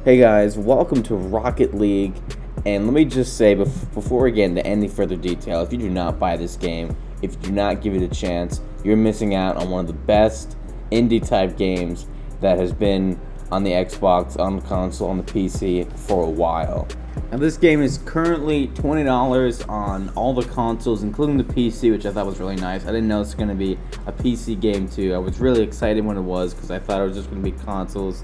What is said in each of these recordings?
Hey guys, welcome to Rocket League. And let me just say before we get into any further detail, if you do not buy this game, if you do not give it a chance, you're missing out on one of the best indie type games that has been on the Xbox, on the console, on the PC for a while. Now this game is currently $20 on all the consoles, including the PC, which I thought was really nice. I didn't know it's going to be a PC game too. I was really excited when it was because I thought it was just going to be consoles.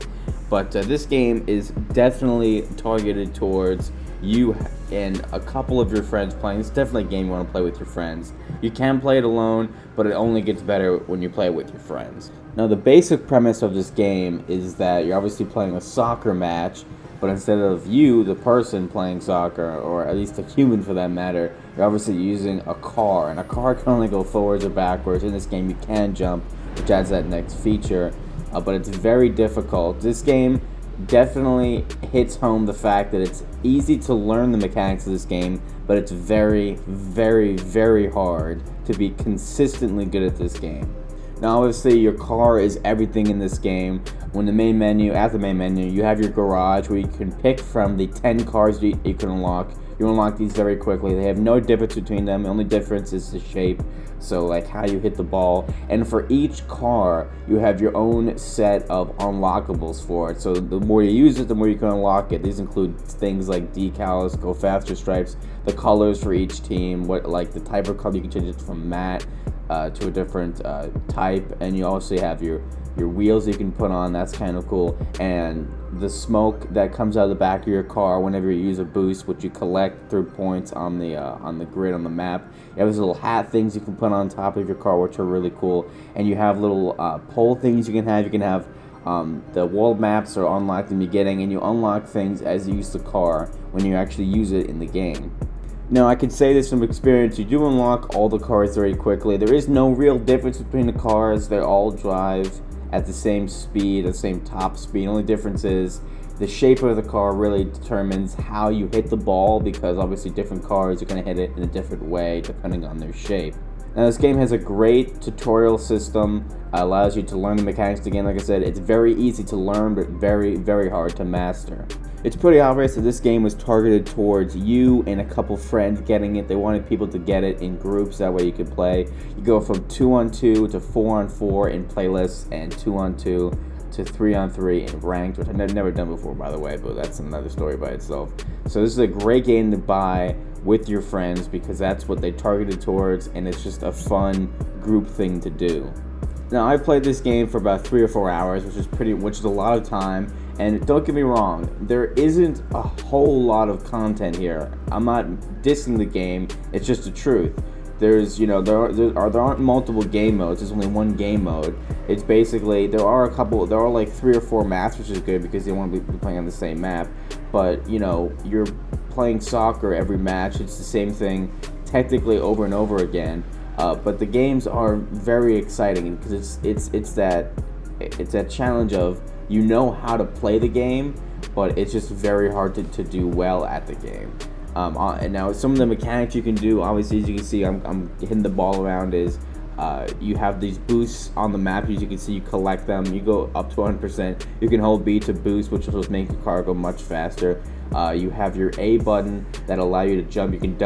But this game is definitely targeted towards you and a couple of your friends playing. It's definitely a game you want to play with your friends. You can play it alone, but it only gets better when you play it with your friends. Now, the basic premise of this game is that you're obviously playing a soccer match, but instead of you, the person playing soccer, or at least a human for that matter, you're obviously using a car. And a car can only go forwards or backwards. In this game, you can jump, which adds that next feature. But it's very difficult. This game definitely hits home the fact that it's easy to learn the mechanics of this game, but it's very, very, very hard to be consistently good at this game. Now, obviously, your car is everything in this game. At the main menu, you have your garage where you can pick from the 10 cars you can unlock. You unlock these very quickly. They have no difference between them. The only difference is the shape. So, like how you hit the ball. And for each car, you have your own set of unlockables for it. So, the more you use it, the more you can unlock it. These include things like decals, go faster stripes, the colors for each team, like the type of color you can change it from matte to a different type. And you also have your wheels you can put on. That's kind of cool. And the smoke that comes out of the back of your car whenever you use a boost, which you collect through points on the grid on the map. You have these little hat things you can put on top of your car, which are really cool. And you have little pole things you can have. You can have the world maps are unlocked in the beginning, and you unlock things as you use the car when you actually use it in the game. Now, I can say this from experience, you do unlock all the cars very quickly. There is no real difference between the cars. They all drive at the same speed, the same top speed. The only difference is the shape of the car really determines how you hit the ball, because obviously different cars are going to hit it in a different way depending on their shape. Now, this game has a great tutorial system, allows you to learn the mechanics of the game. Like I said, it's very easy to learn, but very, very hard to master. It's pretty obvious that this game was targeted towards you and a couple friends getting it. They wanted people to get it in groups, that way you could play. You go from 2-on-2 to 4-on-4 in playlists, and 2-on-2 to 3-on-3 in ranked, which I've never done before, by the way, but that's another story by itself. So this is a great game to buy with your friends because that's what they targeted towards, and it's just a fun group thing to do. Now, I played this game for about 3 or 4 hours, which is a lot of time. And don't get me wrong, there isn't a whole lot of content here. I'm not dissing the game. It's just the truth. There aren't multiple game modes. There's only one game mode. It's basically there are like 3 or 4 maps, which is good because you want to be playing on the same map. But you're playing soccer every match. It's the same thing, technically over and over again. But the games are very exciting because it's that challenge of how to play the game, but it's just very hard to do well at the game. And now some of the mechanics you can do, obviously, as you can see, I'm hitting the ball around, is you have these boosts on the map. As you can see, you collect them. You go up to 100%. You can hold B to boost, which will just make your car go much faster. You have your A button that allow you to jump. You can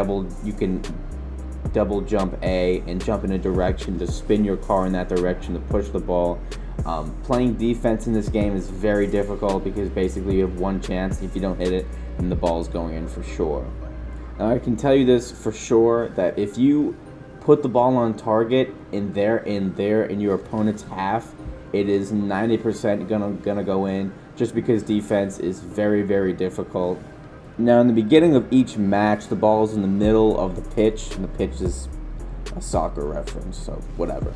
double jump A and jump in a direction to spin your car in that direction to push the ball. Playing defense in this game is very difficult because basically you have one chance. If you don't hit it, then the ball is going in for sure. Now, I can tell you this for sure, that if you put the ball on target in your opponent's half, it is 90% gonna go in, just because defense is very, very difficult. Now, in the beginning of each match, the ball is in the middle of the pitch, and the pitch is a soccer reference, so whatever.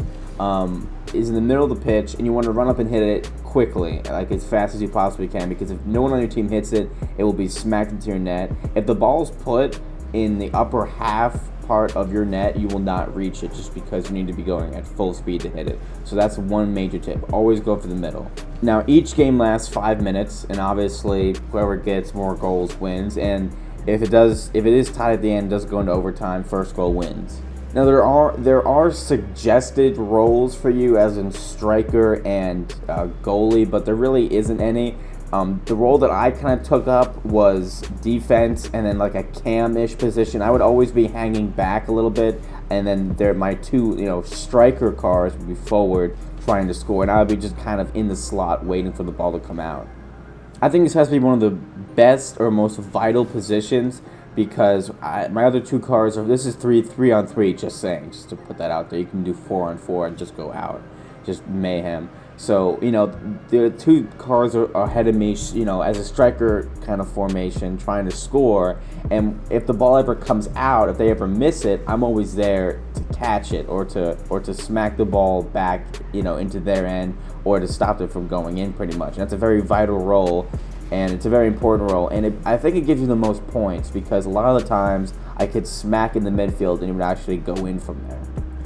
Is in the middle of the pitch, and you want to run up and hit it quickly, like as fast as you possibly can, because if no one on your team hits it, it will be smacked into your net. If the ball's put in the upper half part of your net, you will not reach it, just because you need to be going at full speed to hit it. So that's one major tip. Always go for the middle. Now, each game lasts 5 minutes, and obviously whoever gets more goals wins, and if it is tied at the end, it does go into overtime, first goal wins. Now, there are suggested roles for you, as in striker and goalie, but there really isn't any. The role that I kind of took up was defense, and then like a cam-ish position. I would always be hanging back a little bit, and then my two, striker cars would be forward trying to score, and I would be just kind of in the slot waiting for the ball to come out. I think this has to be one of the best or most vital positions because my other two cars this is 3-on-3, just saying, just to put that out there. You can do 4-on-4 and just go out, just mayhem. So, the two cars are ahead of me, as a striker kind of formation, trying to score. And if the ball ever comes out, if they ever miss it, I'm always there to catch it or to smack the ball back, into their end, or to stop it from going in, pretty much. And that's a very vital role, and it's a very important role. And I think it gives you the most points because a lot of the times I could smack in the midfield and it would actually go in from there.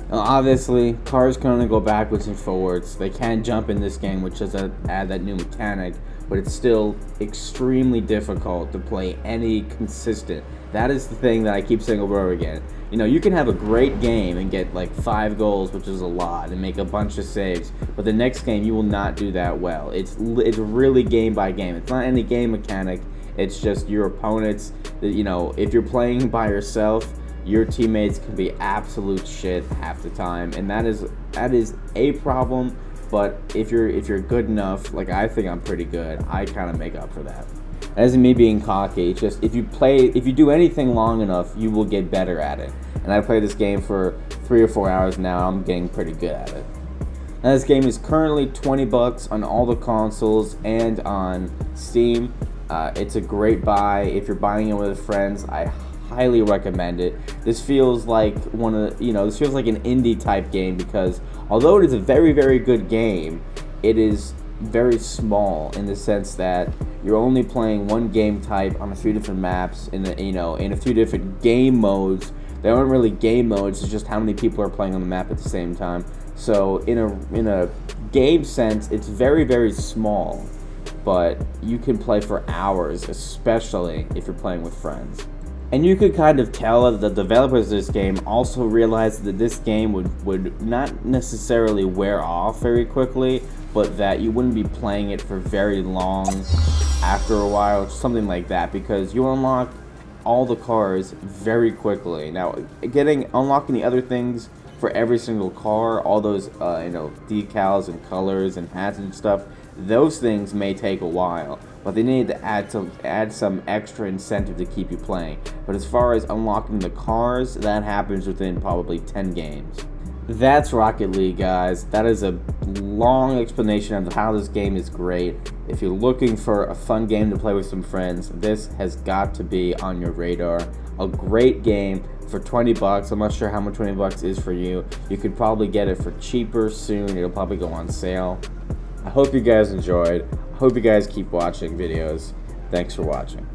Now, obviously, cars can only go backwards and forwards. They can jump in this game, which does add that new mechanic, but it's still extremely difficult to play any consistent. That is the thing that I keep saying over and over again. You can have a great game and get like 5 goals, which is a lot, and make a bunch of saves, but the next game you will not do that well. It's really game by game. It's not any game mechanic. It's just your opponents. If you're playing by yourself, your teammates can be absolute shit half the time, and that is a problem. But if you're good enough, like I think I'm pretty good, I kind of make up for that. That isn't me being cocky. It's just if you do anything long enough, you will get better at it. And I played this game for 3 or 4 hours now. I'm getting pretty good at it. Now, this game is currently $20 on all the consoles and on Steam. It's a great buy if you're buying it with friends. I highly recommend it. This feels like this feels like an indie type game because although it is a very, very good game, it is very small in the sense that you're only playing one game type on a few different maps in a few different game modes. They aren't really game modes, it's just how many people are playing on the map at the same time. So in a game sense, it's very, very small, but you can play for hours, especially if you're playing with friends. And you could kind of tell that the developers of this game also realized that this game would not necessarily wear off very quickly, but that you wouldn't be playing it for very long after a while, something like that, because you unlock all the cars very quickly. Now, unlocking the other things for every single car, all those decals and colors and hats and stuff, those things may take a while, but they need to add some extra incentive to keep you playing. But as far as unlocking the cars, that happens within probably 10 games. That's Rocket League, guys. That is a long explanation of how this game is great. If you're looking for a fun game to play with some friends, this has got to be on your radar. A great game for $20. I'm not sure how much $20 is for you. You could probably get it for cheaper soon. It'll probably go on sale. I hope you guys enjoyed. I hope you guys keep watching videos. Thanks for watching.